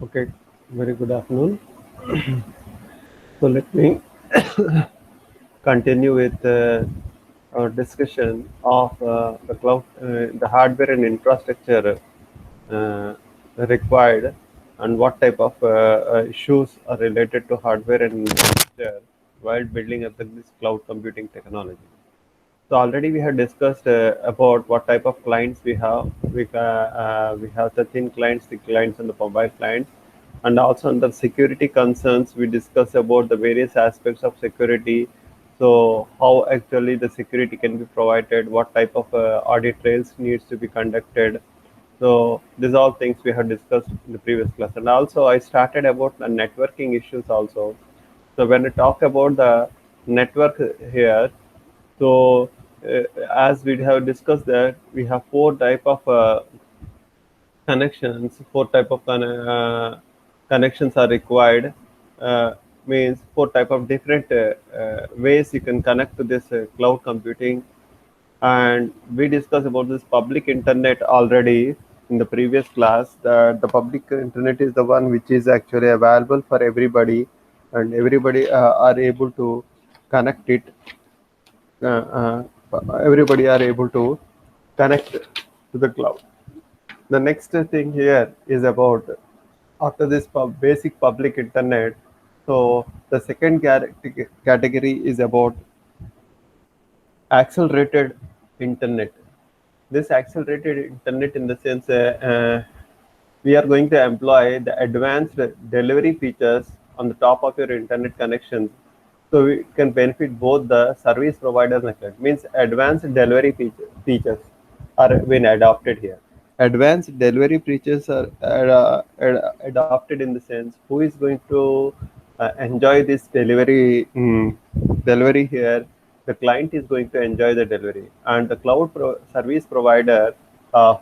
Okay, very good afternoon. So let me continue with our discussion of the cloud, the hardware and infrastructure uh, required, and what type of issues are related to hardware and infrastructure while building up this cloud computing technology. So already we have discussed about what type of clients we have. We have the thin clients, the clients, and the mobile clients, and also under security concerns, we discuss about the various aspects of security. So how actually the security can be provided, what type of audit trails needs to be conducted. So these all things we have discussed in the previous class, and also I started about the networking issues also. So when we talk about the network here, so as we have discussed that we have four type of connections, four type of connections are required. Uh, Means four type of different ways you can connect to this cloud computing, and we discussed about this public internet already in the previous class. That the public internet is the one which is actually available for everybody, and everybody are able to connect it. Everybody are able to connect to the cloud. The next thing here is about after this basic public internet. So the second category is about accelerated internet. This accelerated internet, in the sense, we are going to employ the advanced delivery features on the top of your internet connections, so we can benefit both the service providers and client. Means advanced delivery features are being adopted here. Advanced delivery features are adopted in the sense who is going to enjoy this delivery here. The client is going to enjoy the delivery, and the service provider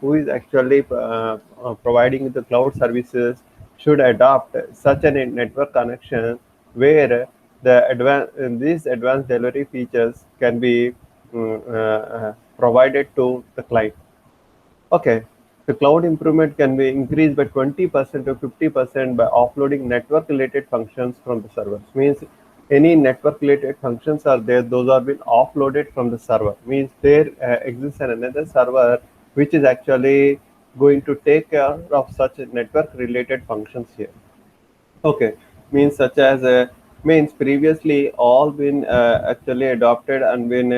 who is actually providing the cloud services should adopt such a network connection where these advanced delivery features can be provided to the client. Okay, the cloud improvement can be increased by 20% to 50% by offloading network-related functions from the servers. Means any network-related functions are there; those are being offloaded from the server. Means there exists another server which is actually going to take care of such network-related functions here. Okay, means such as means previously all been actually adopted and been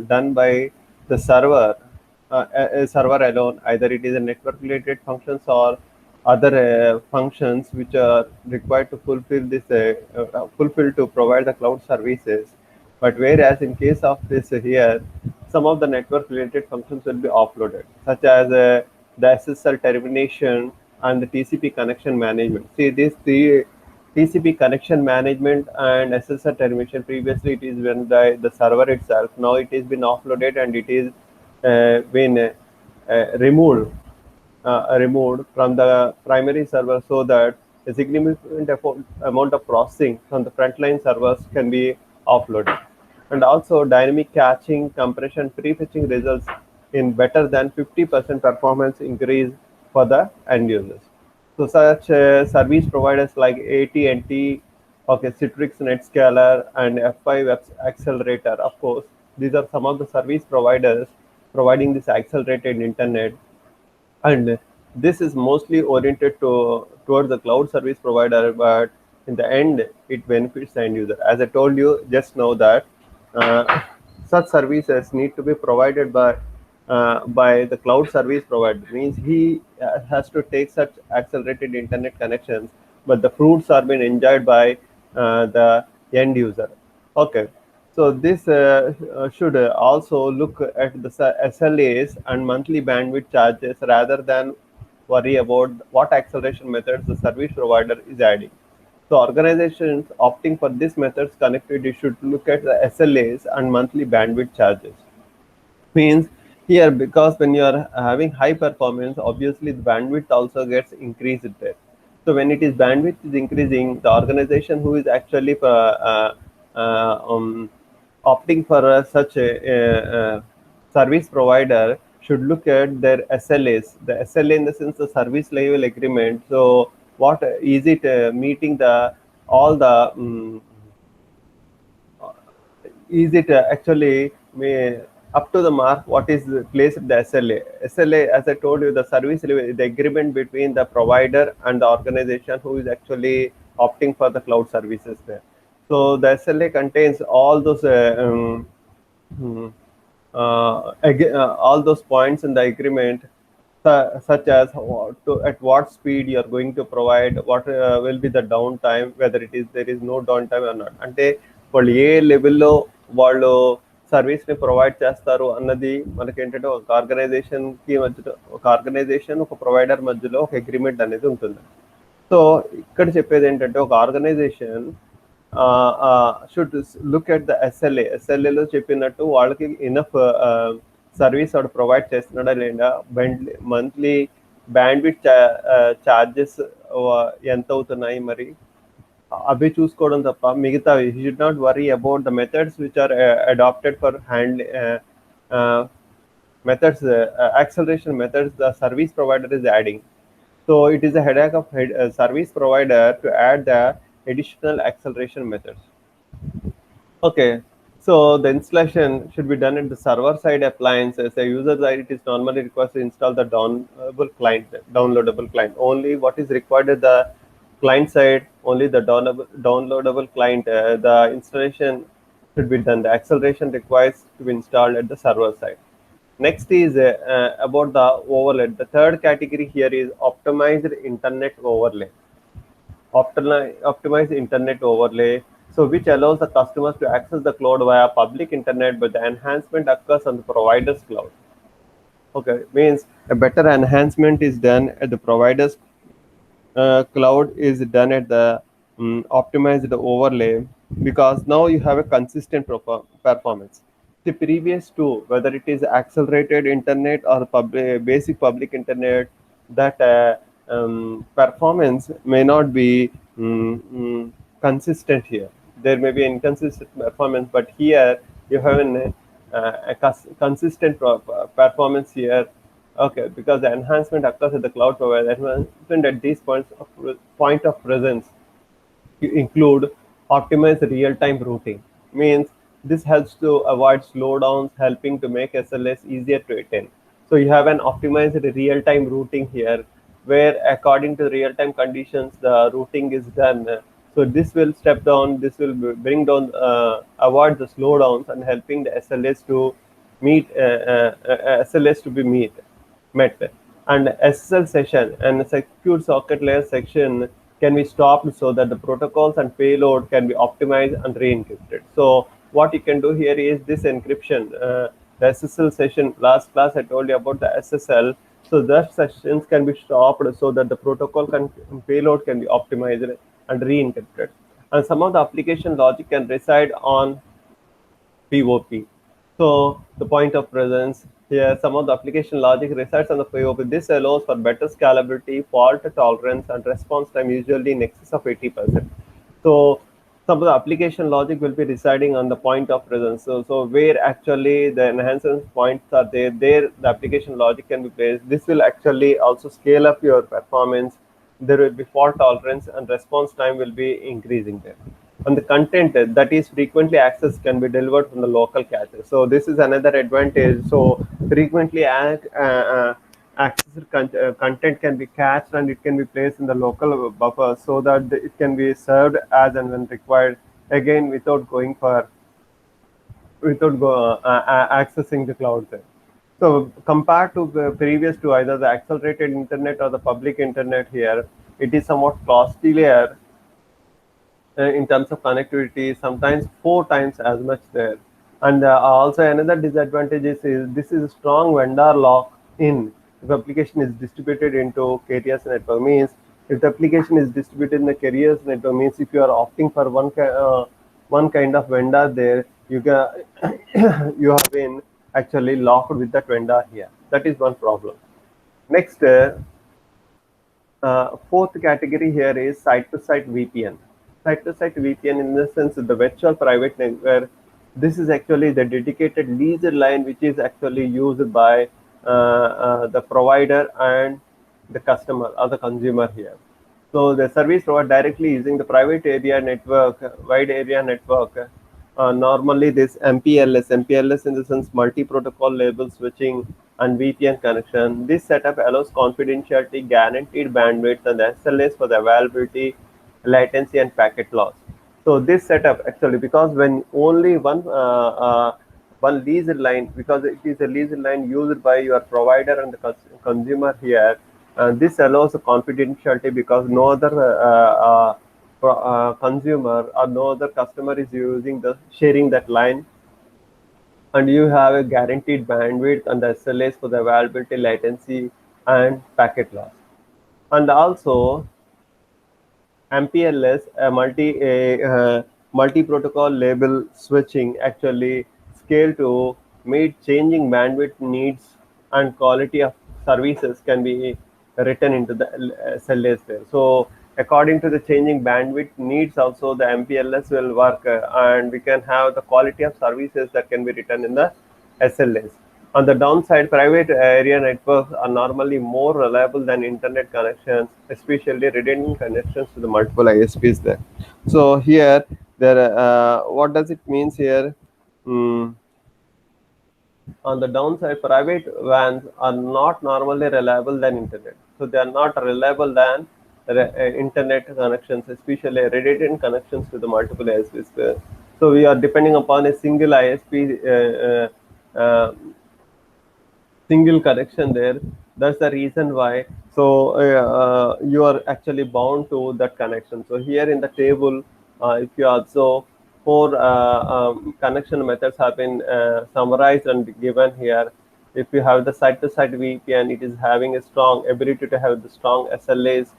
done by the server, a server alone. Either it is a network related functions or other functions which are required to fulfill to provide the cloud services. But whereas in case of this here, some of the network related functions will be offloaded, such as the SSL termination and the TCP connection management. See, these three TCP connection management and SSL termination, previously it is when the server itself. Now it has been offloaded and it is been removed from the primary server, so that a significant amount of processing from the frontline servers can be offloaded. And also dynamic caching, compression, prefetching results in better than 50% performance increase for the end users. So such service providers like AT&T, okay, Citrix NetScaler, and F5 Accelerator, of course, these are some of the service providers providing this accelerated internet, and this is mostly oriented towards the cloud service provider, but in the end it benefits the end user. As I told you just now that uh, such services need to be provided by the cloud service provider. Means he has to take such accelerated internet connections, but the fruits are being enjoyed by the end user. Okay, so this should also look at the SLAs and monthly bandwidth charges rather than worry about what acceleration methods the service provider is adding. So organizations opting for these methods connectivity should look at the SLAs and monthly bandwidth charges. Means here, because when you are having high performance, obviously the bandwidth also gets increased there. So when it is bandwidth is increasing, the organization who is actually opting for such a service provider should look at their SLAs. The SLA in the sense the service level agreement. So what is it meeting the all the is it actually up to the mark what is placed in the SLA. SLA, as I told you, the the agreement between the provider and the organization who is actually opting for the cloud services there. So the SLA contains all those hmm, all those points in the agreement, such as at what speed you are going to provide, what will be the downtime, whether there is no downtime or not. అంటే వాళ్ళు ఏ లెవెల్లో వాళ్ళు సర్వీస్ని provide చేస్తారు అన్నది మనకేంటంటే ఒక ఆర్గనైజేషన్కి మధ్యలో ఒక ఆర్గనైజేషన్ ఒక ప్రొవైడర్ మధ్యలో ఒక అగ్రిమెంట్ అనేది ఉంటుంది. సో ఇక్కడ చెప్పేది ఏంటంటే ఒక organization should look at the SLA. ఎస్ఎల్ఏలో చెప్పినట్టు వాళ్ళకి ఇనఫ్ సర్వీస్ వాడు ప్రొవైడ్ చేస్తున్నాడా లేదా, మంత్లీ బ్యాండ్విడ్త్ ఛార్జెస్ ఎంత అవుతున్నాయి మరి అవి చూసుకోవడం తప్ప మిగతా you should not worry about the methods which are adapted for methods, acceleration methods the service provider is adding. So it is a headache of service provider to add the additional acceleration methods. Okay, so the installation should be done at the server side appliance. As a user side, it is normally requires to install the downloadable client. Only what is required at the client side, only the downloadable client. The installation should be done. The acceleration requires to be installed at the server side. Next is about the overlay. The third category here is optimized internet overlay. Optimized internet overlay, so which allows the customers to access the cloud via public internet, but the enhancement occurs on the provider's cloud. Okay, means a better enhancement is done at the provider's cloud is done at the optimized overlay, because now you have a consistent performance. The previous two, whether it is accelerated internet or basic public internet, that performance may not be consistent here. There may be inconsistent performance, but here you have consistent performance here. Okay, because the enhancement occurs at the cloud provider. Enhancement at these point of presence include optimized real-time routing. Means this helps to avoid slowdowns, helping to make SLAs easier to attain. So you have an optimized real-time routing here, where according to real-time conditions, the routing is done. So this will step down, this will bring down, avoid the slowdowns and helping the SLAs to SLAs to be met. And SSL session and secure socket layer section can be stopped so that the protocols and payload can be optimized and re-encrypted. So what you can do here is this encryption. The SSL session, last class I told you about the SSL. So that sessions can be stopped so that the protocol payload can be optimized and re-encrypted. And some of the application logic can reside on POP. So the point of presence here, some of the application logic resides on the POP. This allows for better scalability, fault tolerance, and response time, usually in excess of 80%. So some of the application logic will be residing on the point of presence. So where actually the enhancement points are there, the application logic can be placed. This will actually also scale up your performance. There will be fault tolerance and response time will be increasing there. And the content that is frequently accessed can be delivered from the local cache. So this is another advantage. So frequently accessed content can be cached and it can be placed in the local buffer, so that it can be served as and when required, again without accessing the cloud there. So compared to the previous two, either the accelerated internet or the public internet here, it is somewhat costlier in terms of connectivity, sometimes 4 times as much there. And also another disadvantage is this is a strong vendor lock in. If application is distributed into carriers network, means if the application is distributed in the carriers network, means if you are opting for one kind of vendor there, you you have been actually locked with that vendor here. That is one problem. Next, fourth category here is site-to-site VPN. Site-to-site VPN, in the sense of the virtual private network, this is actually the dedicated leased line which is actually used by the provider and the customer or the consumer here. So the service provided directly using the private area network, wide area network. Normally this MPLS in the sense multi-protocol label switching and VPN connection. This setup allows confidentiality, guaranteed bandwidth, and SLAs for the availability, latency, and packet loss. So this setup actually, because when only one leased line, because it is a leased line used by your provider and the consumer here, this allows a confidentiality because no other consumer or no other customer is using the sharing that line, and you have a guaranteed bandwidth and the SLAs for the availability, latency, and packet loss. And also MPLS, multi-protocol label switching, actually scale to meet changing bandwidth needs and quality of services can be written into the SLAs there. So according to the changing bandwidth needs, also the MPLS will work, and we can have the quality of services that can be written in the SLAs. On the downside, private area networks are normally more reliable than internet connections, especially redundant connections to the multiple ISPs there. So here, what does it means here? Mm, on the downside, private WANs are not normally reliable than internet. So they are not reliable than internet connections, especially redundant connections to the multiple ISPs. So we are depending upon a single ISP. Single connection there. That's the reason why. So you are actually bound to that connection. So here in the table, if you observe, four connection methods have been summarized and given here. If you have the site-to-site VPN, it is having a strong ability to have the strong SLAs,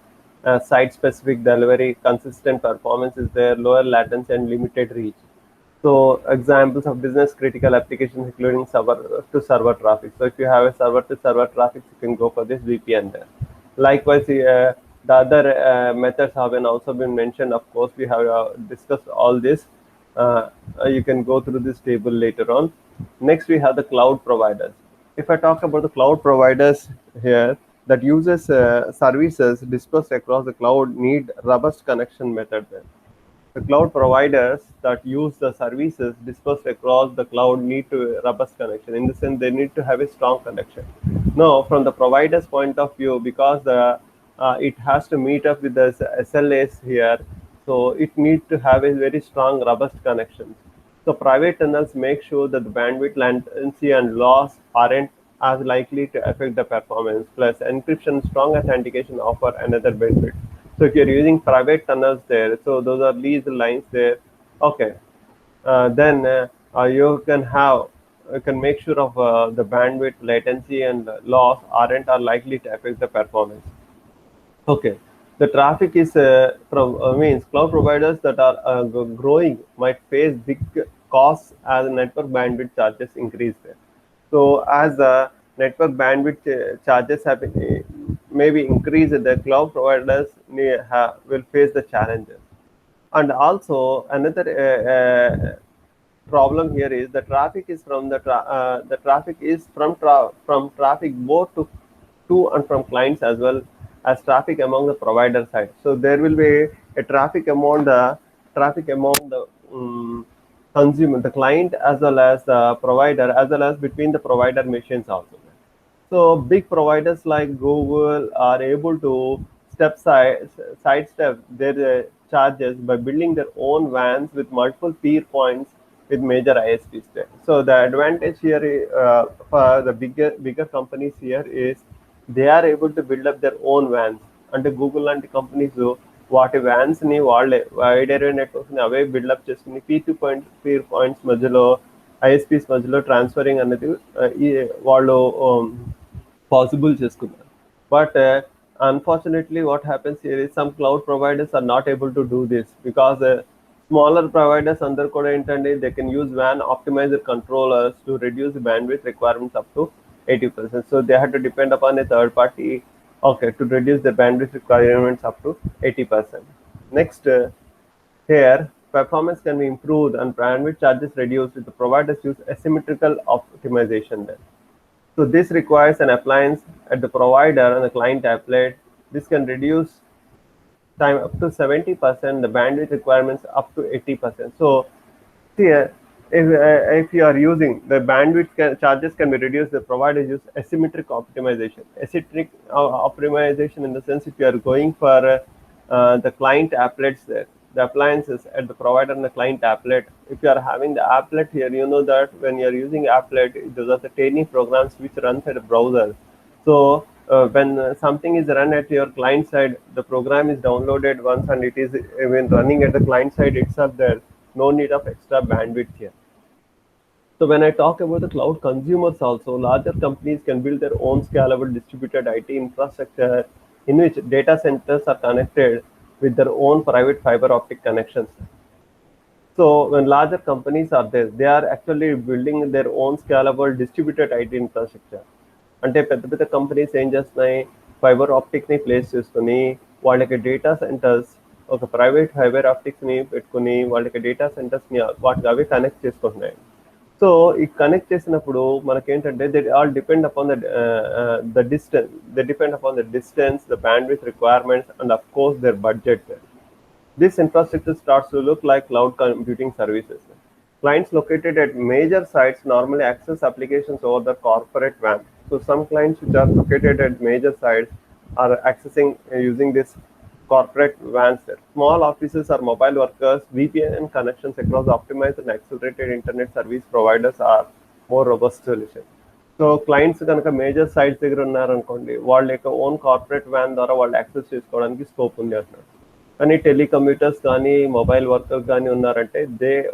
site-specific delivery, consistent performance is there, lower latency, and limited reach. So examples of business critical applications including server to server traffic. So if you have a server to server traffic, you can go for this VPN there. Likewise, the other methods have been also been mentioned. Of course, we have discussed all this. You can go through this table later on. Next, we have the cloud providers. If I talk about the cloud providers here, that uses services dispersed across the cloud need robust connection method there. The cloud providers that use the services dispersed across the cloud need to robust connection. In the sense, they need to have a strong connection. Now, from the provider's point of view, because it has to meet up with the SLAs here, so it needs to have a very strong, robust connection. So private tunnels make sure that the bandwidth, latency, and loss aren't as likely to affect the performance. Plus, encryption, strong authentication offer another benefit. So if you're using private tunnels there, so those are leased lines there. Okay, then you can have you can make sure of the bandwidth, latency, and loss aren't are likely to affect the performance. Okay, the traffic is from means cloud providers that are growing might face big costs as network bandwidth charges increase there. So as the network bandwidth charges have been, maybe increased, the cloud providers will face the challenges. And also another problem here is the traffic is from the traffic is from traffic both to and from clients as well as traffic among the provider side. So there will be a traffic among the consumer, the client, as well as the provider, as well as between the provider machines also. So big providers like Google are able to sidestep their charges by building their own vans with multiple peer points with major ISPs there. So the advantage here for the bigger companies here is they are able to build up their own vans. అంటే Google లాంటి companies వాటి vans ని వాళ్ళే wide area networks ని అవే buildup చేసుకుని peer points మధ్యలో ISPs మధ్యలో transferring అనేది వాళ్ళు పాసిబుల్ చేసుకున్నారు. But unfortunately what happens here is some cloud providers are not able to do this because smaller providers అందరు కూడా ఏంటంటే they can use WAN optimizer controllers to reduce the bandwidth requirements up to 80%. So they had to depend upon a third party, okay, to reduce the bandwidth requirements up to 80%. Next, here performance can be improved and bandwidth charges reduced if the providers use asymmetrical optimization then. So this requires an appliance at the provider and the client applet. This can reduce time up to 70%, the bandwidth requirements up to 80%. So here, if you are using the bandwidth charges can be reduced, the provider use asymmetric optimization. Asymmetric optimization in the sense if you are going for the client applets there, the appliances at the provider and the client applet. If you are having the applet here, you know that when you are using applet, those are the tiny programs which runs at a browser. So when something is run at your client side, the program is downloaded once and it is even running at the client side itself there. No need of extra bandwidth here. So when I talk about the cloud consumers also, larger companies can build their own scalable distributed IT infrastructure in which data centers are connected with their own private fiber optic connections. So when larger companies are there, they are actually building their own scalable distributed IT infrastructure. అంటే పెద్ద పెద్ద companies ఏం చేస్తున్నాయి, fibre ఆప్టిక్ని place చేసుకుని వాళ్ళకి data centres, ఒక private fibre ఆప్టిక్స్ని పెట్టుకుని వాళ్ళకి డేటా సెంటర్స్ని వాటికి అవి కనెక్ట్ చేసుకుంటున్నాయి. సో ఈ కనెక్ట్ చేసినప్పుడు మనకేంటంటే they all depend upon the distance, they depend upon the distance, the bandwidth requirements and of course their budget. This infrastructure starts to look like cloud computing services. Clients located at major sites normally access applications over the corporate WAN. So some clients which are located at major sites are accessing using this corporate WANs there. Small offices or mobile workers, VPN connections across optimized and accelerated internet service providers are more robust solution. So clients కనుక major sites దగ్గర ఉన్నారనుకోండి, వాళ్ళ యొక్క own corporate van ద్వారా వాళ్ళు access చేసుకోవడానికి scope ఉంది అంటున్నారు. కానీ టెలికమ్యూటర్స్ కానీ మొబైల్ వర్కర్స్ కానీ ఉన్నారంటే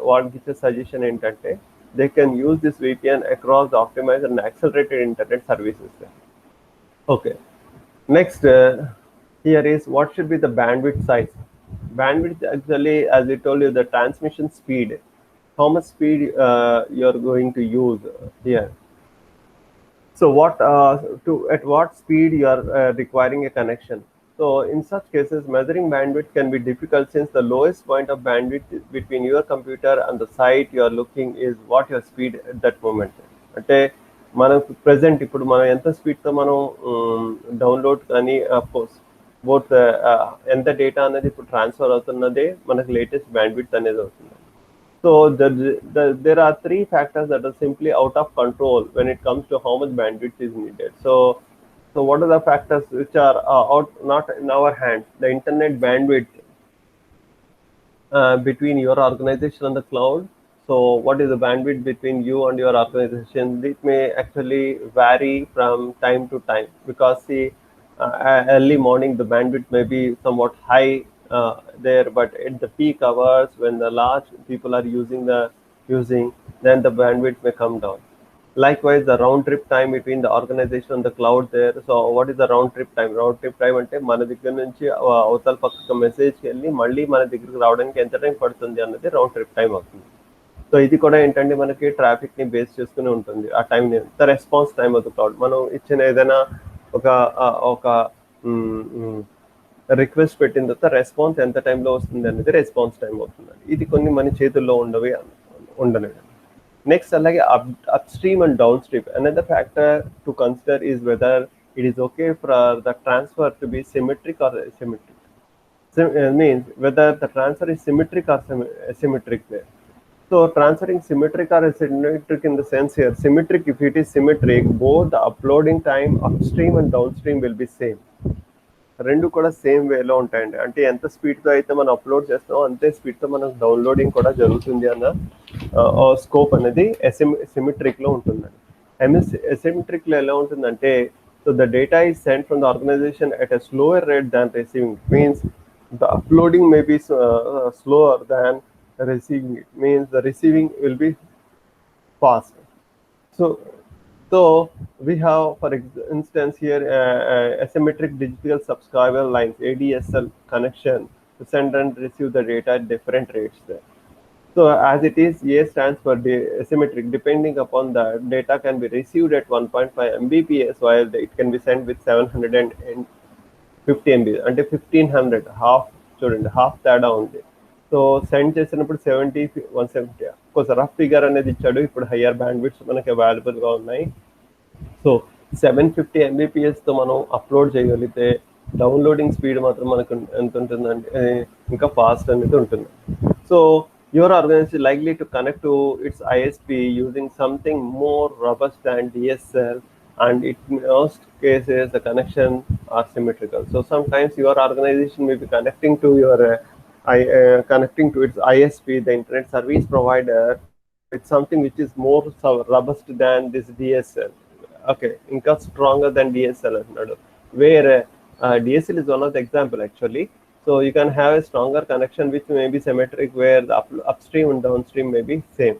వాళ్ళకి ఇచ్చే సజెషన్ ఏంటంటే they can use this VPN across optimise and accelerated internet services. Okay, next here is what should be the bandwidth size. Bandwidth actually, as I told you, the transmission speed, how much speed you are going to use here. So at what speed you are requiring a connection. So in such cases, measuring bandwidth can be difficult since the lowest point of bandwidth between your computer and the site you are looking is what your speed at that moment. అంటే మనకు present ఇప్పుడు మనం ఎంత స్పీడ్తో మనం download కానీ of course both ఎంత data అనేది ఇప్పుడు ట్రాన్స్ఫర్ అవుతున్నదే మనకు లేటెస్ట్ బ్యాండ్విడ్త్ అనేది అవుతుంది. So there are three factors that are simply out of control when it comes to how much bandwidth is needed. So what are the factors which are out not in our hands? The internet bandwidth between your organization and the cloud. So what is the bandwidth between you and your organization? It may actually vary from time to time because see, early morning the bandwidth may be somewhat high there, but at the peak hours when the large people are using, then the bandwidth may come down. Likewise, the round trip time between the organization and the cloud there. So what is the round trip time? Round trip time అంటే మన దగ్గర నుంచి అవతల పక్క మెసేజ్కి వెళ్ళి మళ్ళీ మన దగ్గరికి రావడానికి ఎంత టైం పడుతుంది అన్నది రౌండ్ ట్రిప్ టైం అవుతుంది. సో ఇది కూడా ఏంటంటే మనకి ట్రాఫిక్ని బేస్ చేసుకుని ఉంటుంది ఆ టైంని. The response time of the cloud, మనం ఇచ్చిన ఏదైనా ఒక రిక్వెస్ట్ పెట్టిన తర్వాత రెస్పాన్స్ ఎంత టైంలో వస్తుంది అనేది రెస్పాన్స్ టైం అవుతుంది. ఇది కొన్ని మన చేతుల్లో ఉండలేదు. Next, like upstream and downstream. Another factor to consider is whether it is okay for the transfer to be symmetric or asymmetric. Means whether the transfer is symmetric or asymmetric there. So transferring symmetric or asymmetric in the sense here, symmetric, if it is symmetric, both the uploading time upstream and downstream will be same. రెండు కూడా same వేలో ఉంటాయండి. అంటే ఎంత స్పీడ్తో అయితే మనం upload చేస్తామో అంతే స్పీడ్తో మనకు డౌన్లోడింగ్ కూడా జరుగుతుంది అన్న స్కోప్ అనేది సిమెట్రిక్లో ఉంటుందండి. అసిమెట్రిక్లో ఎలా ఉంటుందంటే, so the data is sent from the organization at a slower rate than receiving. Means the uploading may be slower than receiving it, means the receiving will be fast. So we have, for instance, here asymmetric digital subscriber lines, ADSL connection to send and receive the data at different rates there. So as it is, A stands for asymmetric. Depending upon the data can be received at 1.5 Mbps while it can be sent with 750 MB. అంటే 1500 half చూడండి, half తేడా ఉంది. So send చేసినప్పుడు 170 కొంచెం rough figure అనేది ఇచ్చాడు. ఇప్పుడు higher బ్యాండ్విడ్త్స్ మనకి అవైలబుల్గా ఉన్నాయి. సో 750 MBPSతో మనం అప్లోడ్ చేయగలిగితే డౌన్లోడింగ్ స్పీడ్ మాత్రం మనకు ఎంత ఉంటుందంటే ఇంకా ఫాస్ట్ అనేది ఉంటుంది. So your organization is likely to connect to its ISP using something more robust than DSL, and in most cases the connection are symmetrical. So sometimes your organization may be connecting to your connecting to its ISP, the internet service provider, with something which is more robust than this DSL. Okay, ఇంకా stronger than DSL అంటున్నాడు. Where DSL is one of the example actually. So you can have a stronger connection which may be symmetric, where the upstream and downstream may be same.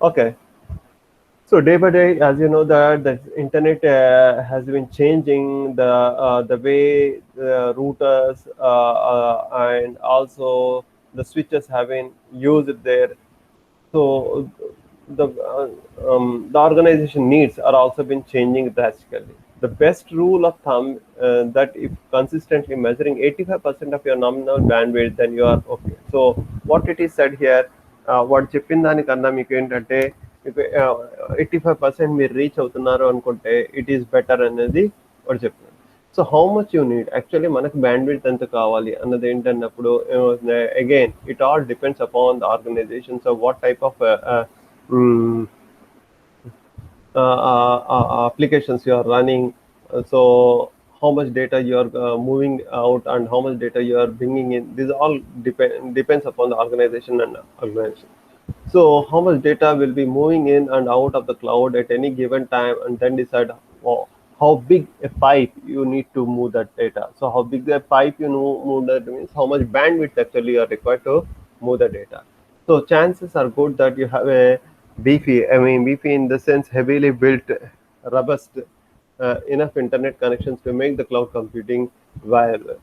Okay. So day by day, as you know, that the internet has been changing the way the routers and also the switches have been used there. So the organization needs are also been changing drastically. The best rule of thumb that if consistently measuring 85% of your nominal bandwidth, then you are okay. So what it is said here, వాడు చెప్పిన దానికన్నా మీకు ఏంటంటే మీకు 85% మీరు reach అవుతున్నారు అనుకుంటే it is better అనేది వాడు చెప్తున్నాడు. So how much you need actually మనకు బ్యాండ్విడ్త్ ఎంత కావాలి అన్నది ఏంటన్నప్పుడు again it all depends upon the organization. So what type of applications you are running, so how much data you are moving out and how much data you are bringing in, this all depends upon the organization and organization. So how much data will be moving in and out of the cloud at any given time, and then decide how big a pipe you need to move that data. So how big the pipe you know, move that means how much bandwidth actually you are required to move the data. So chances are good that you have a beefy, I mean beefy in the sense heavily built, robust enough internet connections to make the cloud computing viable.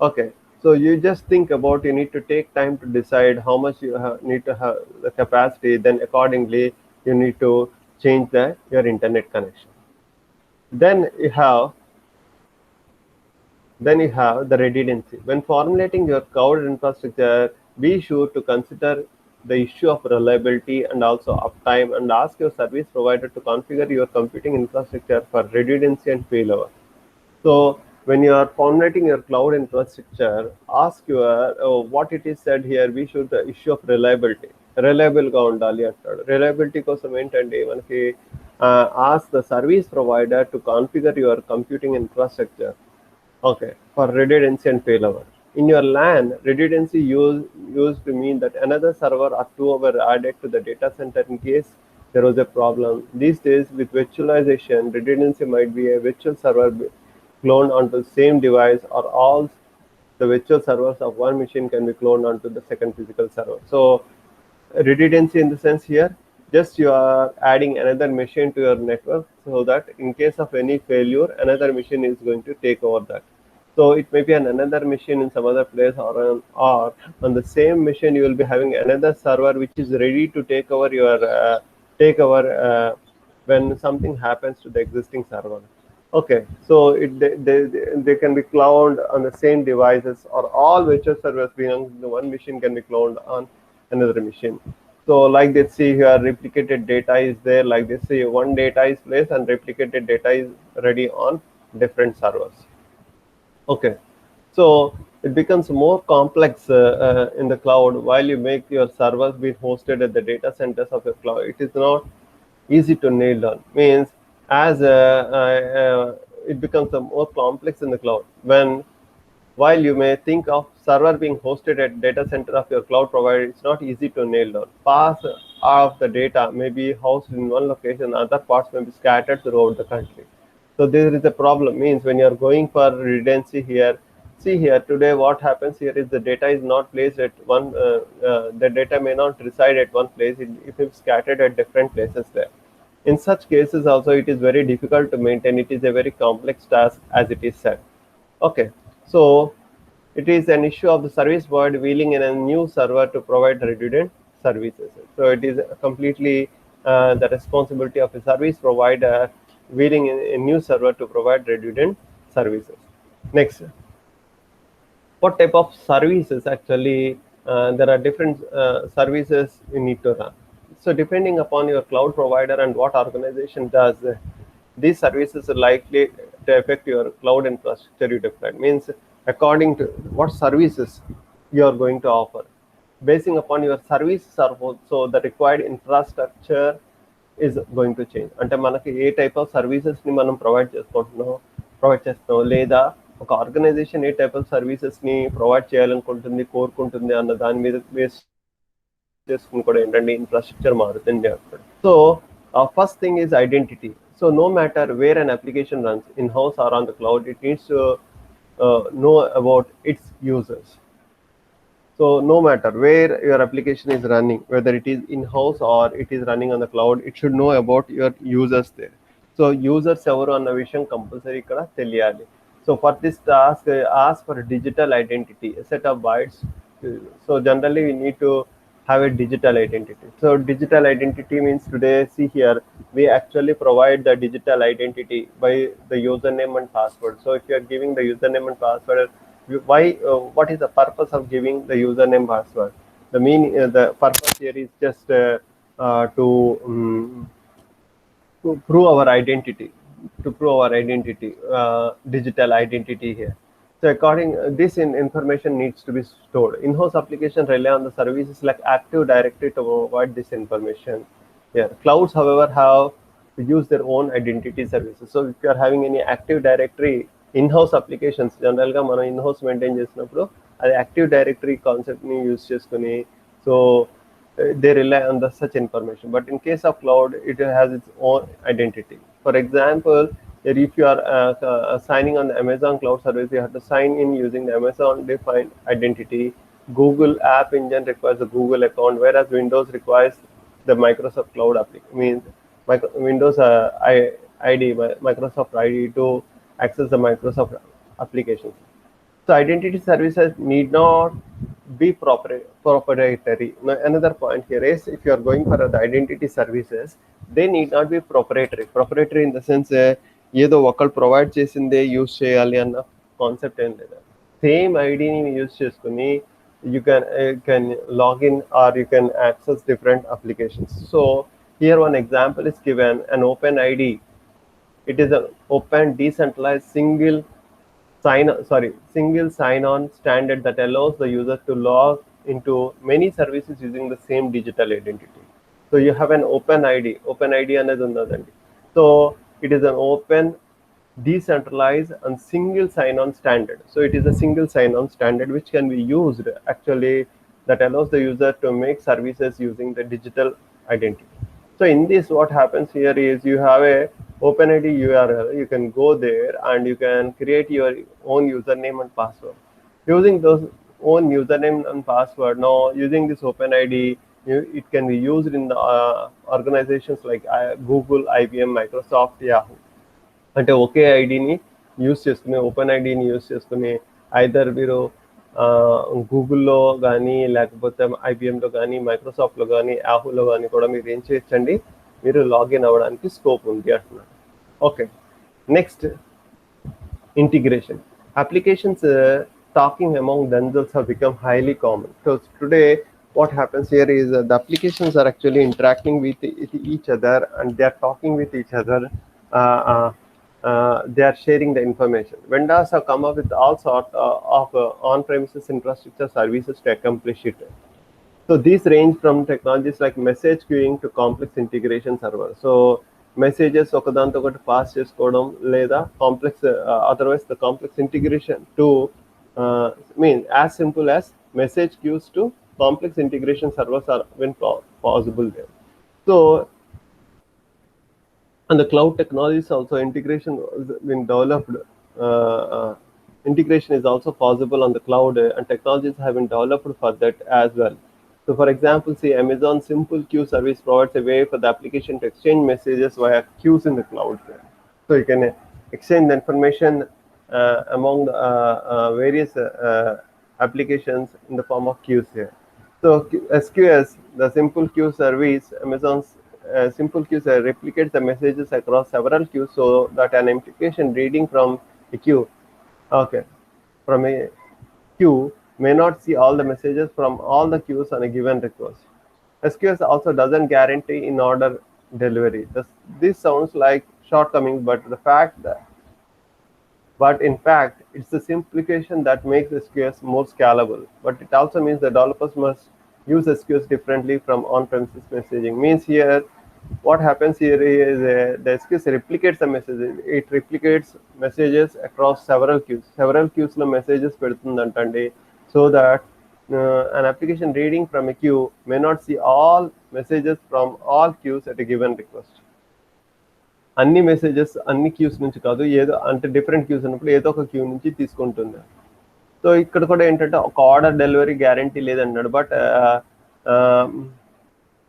Okay, so you just think about, you need to take time to decide how much you need to have the capacity, then accordingly you need to change your internet connection. Then you have the redundancy. When formulating your cloud infrastructure, be sure to consider the issue of reliability and also uptime, and ask your service provider to configure your computing infrastructure for redundancy and failover. So when you are formulating your cloud infrastructure, ask your what it is said here, we should the issue of reliability. Reliable గా ఉండాలి అంటాడు. Reliability కోసం ఏంటంటే మనకి ask the service provider to configure your computing infrastructure, okay, for redundancy and failover. In your LAN, redundancy used to mean that another server or two were added to the data center in case there was a problem. These days, with virtualization, redundancy might be a virtual server cloned onto the same device, or all the virtual servers of one machine can be cloned onto the second physical server. So redundancy in the sense here, just you are adding another machine to your network so that in case of any failure, another machine is going to take over that. So it may be another machine in some other place, or on the same machine you will be having another server which is ready to take over your when something happens to the existing server. Okay, so they can be cloned on the same devices, or all virtual servers belonging to one machine can be cloned on another machine. So like they see here, replicated data is there. Like they see, one data is placed and replicated data is ready on different servers. Okay, so it becomes more complex in the cloud. While you make your servers be hosted at the data centers of your cloud, it is not easy to nail down. Means as it becomes more complex in the cloud. While you may think of server being hosted at data center of your cloud provider, it's not easy to nail down. Parts of the data may be housed in one location, other parts may be scattered throughout the country. So there is a problem. Means when you are going for redundancy here, see here today what happens here is the data is not placed at one, the data may not reside at one place, it is scattered at different places there. In such cases also it is very difficult to maintain. It is a very complex task, as it is said. Okay, so it is an issue of the service provider wheeling in a new server to provide redundant services. So it is completely the responsibility of a service provider wheeling in a new server to provide redundant services. Next, what type of services actually there are different services you need to run. So depending upon your cloud provider and what organization does, These services are likely to affect your cloud infrastructure you deployed. Means according to what services you are going to offer. Basing upon your services are so the required infrastructure is going to change. అంటే మనకి ఏ type of సర్వీసెస్ని మనం provide చేస్తున్నాం లేదా ఒక organization ఏ type of సర్వీసెస్ని provide చేయాలనుకుంటుంది కోరుకుంటుంది అన్న దాని మీద బేస్ చేసుకుని కూడా ఏంటంటే ఇన్ఫ్రాస్ట్రక్చర్ మారుతుంది. So first thing is identity. So no matter where an application runs, in-house or on the cloud, it needs to know about its users. So no matter where your application is running, whether it is in-house or it is running on the cloud, it should know about your users there. So users ఎవరు అన్న విషయం compulsory ఇక్కడ తెలియాలి. So for this task, ask for digital identity, a set of bytes. So generally we need to have a digital identity. So digital identity means today, see here, we actually provide the digital identity by the username and password. So if you are giving the username and password, why what is the purpose of giving the username password? The purpose here is just to prove our identity, digital identity here. So according this information needs to be stored. In-house applications rely on the services like Active Directory to provide this information. Yeah, clouds, however, have to use their own identity services. So if you are having any Active Directory in-house applications, జనరల్గా మనం in-house maintain చేసినప్పుడు అది active directory కాన్సెప్ట్ని use చేసుకుని so they rely on the such information. But in case of cloud, it has its own identity. For example, if you are signing on the Amazon cloud service, you have to sign in using the Amazon defined identity. Google App Engine requires a Google account, whereas Windows requires the Microsoft Cloud application. Means Windows ID, Microsoft ID to access the Microsoft applications. So identity services need not be proprietary. Now, another point here is if you are going for the identity services, they need not be proprietary. Proprietary in the sense ఏదో ఒకళ్ళు provide చేసిందే use చేయాలి అన్న concept ఏం లేదు. Same ఐడిని use చేసుకుని you can log in or you can access different applications. So here one example is given, an open ID. It is an open decentralized single sign-on standard that allows the user to log into many services using the same digital identity. So you have an open ID. Open ID అనేది ఉన్నదండి. So it is an open, decentralized and single sign-on standard. So it is a single sign-on standard which can be used actually that allows the user to make services using the digital identity. So in this, what happens here is you have a OpenID URL. You can go there and you can create your own username and password. Using those own username and password, now using this OpenID, it can be used in the organizations like Google, IBM, Microsoft, Yahoo. అంటే ఒకే ఐడిని use చేసుకుని open ఐడిని use చేసుకుని either మీరు గూగుల్లో కానీ లేకపోతే ఐబిఎంలో కానీ మైక్రోసాఫ్ట్లో కానీ యాహూలో కానీ కూడా మీరు ఏం చేయొచ్చండి, మీరు లాగిన్ అవ్వడానికి స్కోప్ ఉంది అంటున్నారు. Okay, next integration. Applications talking among themselves have become highly common. So today what happens here is the applications are actually interacting with each other and they are talking with each other. They are sharing the information. Vendors have come up with all sorts of on-premises infrastructure services to accomplish it. So these range from technologies like message queuing to complex integration servers. So messages ఒకదాంతో ఒకటి pass చేసుకోవడం లేదా complex otherwise the complex integration to mean as simple as message queues to complex integration servers are when possible there. So and the cloud technologies also integration has been developed. Integration is also possible on the cloud and technologies have been developed for that as well. So for example, see Amazon Simple Queue service provides a way for the application to exchange messages via queues in the cloud. So you can exchange the information among the various applications in the form of queues here. So SQS, the Simple Queue service, Amazon's Simple Queues replicates the messages across several queues so that an application reading from a queue, from a queue may not see all the messages from all the queues on a given request. SQS also doesn't guarantee in order delivery. This sounds like shortcomings, but in fact, it's the simplification that makes SQS more scalable. But it also means that developers must use SQS differently from on-premises messaging. Means here, what happens here is the SQS replicates the messages. It replicates messages across several queues. Several queues లో messages పెడుతుందంటండి, so that an application reading from a queue may not see all messages from all queues at a given request. అన్ని messages అన్ని cues నుంచి కాదు, ఏదో అంటే different cues ఉన్నప్పుడు ఏదో ఒక క్యూ నుంచి తీసుకుంటుంది. సో ఇక్కడ కూడా ఏంటంటే ఒక ఆర్డర్ డెలివరీ గ్యారంటీ లేదన్నాడు, but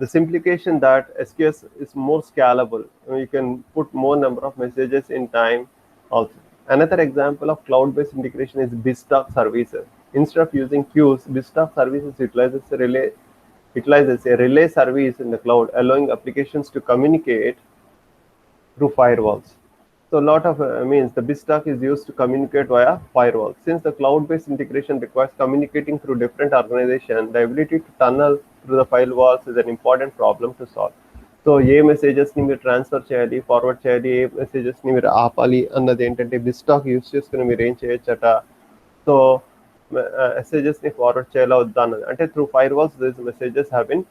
the simplification that SQS is more scalable. You can put more number of messages in time also. Another example of cloud-based integration is BizTalk services. Instead of using queues, BizTalk services utilizes a relay service in the cloud, allowing applications to communicate through firewalls. So a lot of means the BizTalk is used to communicate via firewalls. Since the cloud-based integration requires communicating through different organizations, the ability to tunnel through the firewalls is an important problem to solve. So ఏ మెసేజెస్ని మీరు transfer చేయాలి, forward చేయాలి, ఏ మెసేజెస్ని మీరు ఆపాలి అన్నది ఏంటంటే BizTalk యూస్ చేసుకుని మీరు ఏం చేయొచ్చట. సో మెసేజెస్ని ఫార్వర్డ్ చేయాలా వద్దా అన్నది అంటే through firewalls these messages have been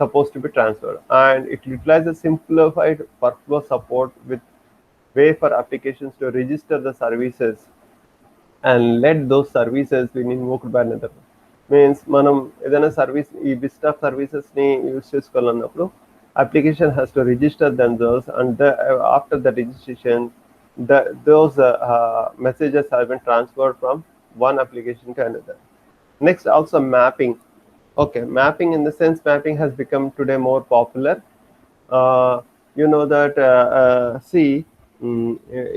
supposed to be transferred, and it utilizes simplified workflow support with way for applications to register the services and let those services be invoked by another. Means మనం ఏదైనా service ఈ BizTalk సర్వీసెస్ని use చేసుకోవాలన్నప్పుడు application has to register themselves, and after the registration those messages have been transferred from one application to another. Next, also mapping. Okay, mapping in the sense mapping has become today more popular. You know that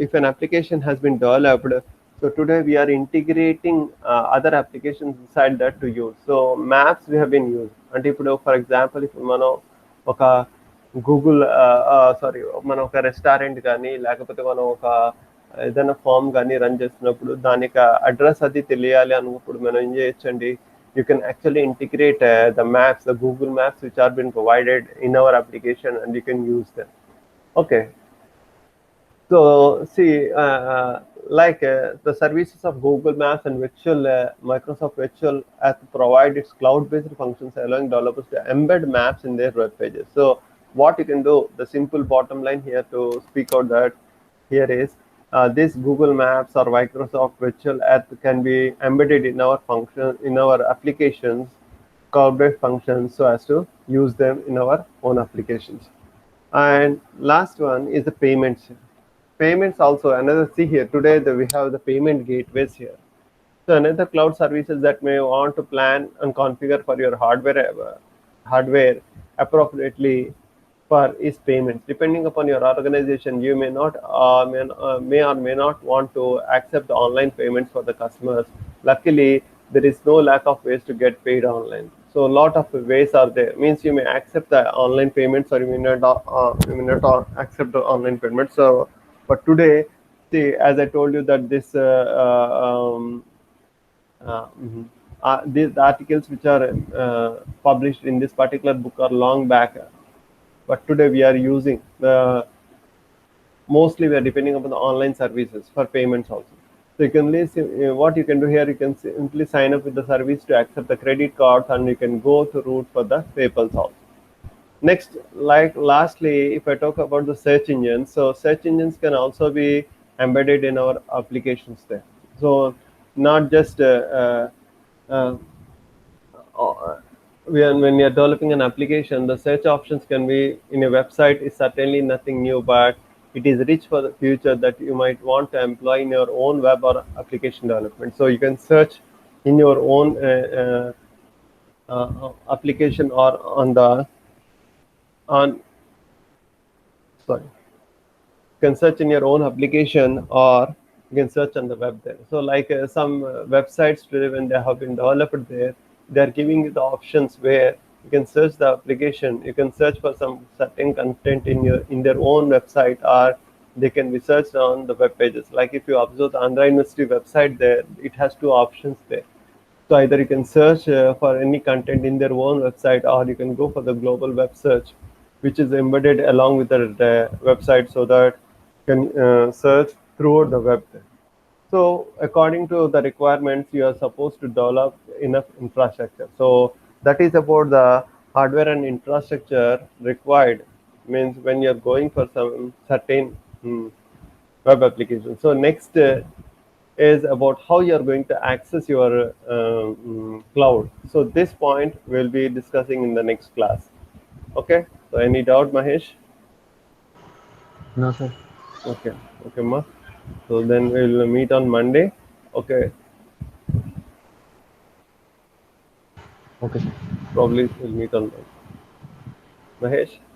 if an application has been developed, so today we are integrating other applications inside that to use. So maps we have been used. And if for example, if మనం ఒక Google మనం ఒక restaurant కానీ లేకపోతే మనం ఒక ఏదైనా form కానీ రన్ చేస్తున్నప్పుడు దానికి అడ్రస్ అది తెలియాలి అన్నప్పుడు మనం ఏం చేయొచ్చండి, you can actually integrate the maps, the Google Maps which are been provided in our application, and you can use them. Okay, so see the services of Google Maps and Microsoft Virtual Earth provide its cloud-based functions, allowing developers to embed maps in their web pages. So what you can do, the simple bottom line here to speak out that here is this Google Maps or Microsoft Virtual Earth can be embedded in our function, in our applications, cloud-based functions, so as to use them in our own applications. And last one is the payments. Payments also another, see here today we have the payment gateways here. So another cloud services that may want to plan and configure for your hardware appropriately for is payments. Depending upon your organization, you may not may or may not want to accept the online payments for the customers. Luckily, there is no lack of ways to get paid online. So a lot of ways are there. Means you may accept the online payments, or you may not accept the online payments. So, but today, see, as I told you that this these articles which are published in this particular book are long back. But today we are using mostly we are depending upon the online services for payments also. So you can what you can do here, you can simply sign up with the service to accept the credit cards, and you can go to route for the PayPal also. Next, lastly, if I talk about the search engines, so search engines can also be embedded in our applications there. So not just when you are developing an application, the search options can be in a website is certainly nothing new, but it is rich for the future that you might want to employ in your own web or application development. So you can search in your own application or you can search in your own application, or you can search on the web there. So like some websites today, when they have been developed there, they are giving you the options where you can search the application, you can search for some certain content in their own website, or they can be searched on the web pages. Like if you observe the Andhra University website there, it has two options there. So either you can search for any content in their own website, or you can go for the global web search, which is embedded along with the website, so that can search throughout the web. So, according to the requirements, you are supposed to develop enough infrastructure. So, that is about the hardware and infrastructure required. Means when you are going for some certain web application. So, next is about how you are going to access your cloud. So, this point we'll be discussing in the next class. Okay. So, any doubt, Mahesh? No, sir. Okay. Okay, ma. So then we'll meet on Monday. Okay. Okay, sir. Probably we'll meet on Mahesh.